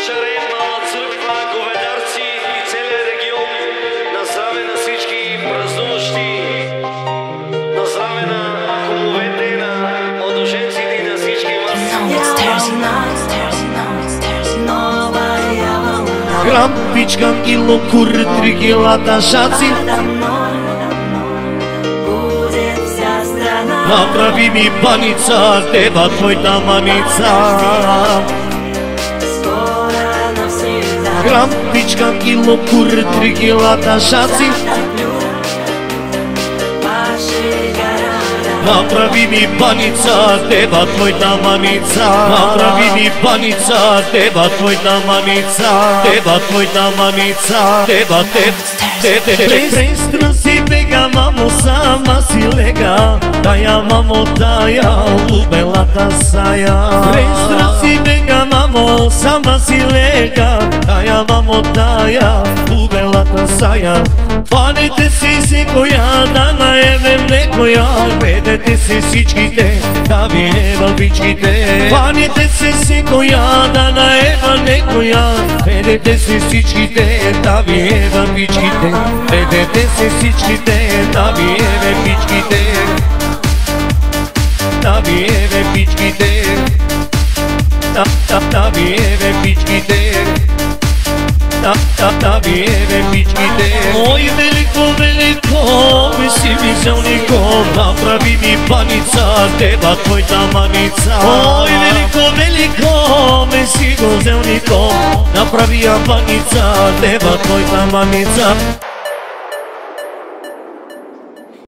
Шарен, Мала църква, говедарци и целият регион. На здраве на всички празнуващи, на здраве на кумовете, на младоженците и на всички вас. Грам, пичкам и лукур, 3 килата шаци. Направи ми баница, теба твоята маница. Грам, пичкам и лукур, 3 килата шаци. Направи ми баница, теба твоята маница. Направи ми баница, теба твоята маница. Теба твоята маница, теба Престра си бега, мамо, сама си лега. Тая, мамо, тая, лубелата сая. Престра си бега, мамо, сама си лега. Тая, мамо, тая, лубелата сая. Панете си се коя, да наемем некоя. Ведете се всичките, да ви ева бичките. Панете се коя, да наема некоя. Ведете се всичките, да ви ева бичките. Ведете се всичките, да ви еве бичките. Да ви еве бичките. Да ви еве бичките. Да ви еве бичките. Ой, велико, велико, ми си ми зелнико. Направи ми баница, теба твоята маница. Ой, велико, велико, ми си го зелнико. Направи я баница, теба твоята маница.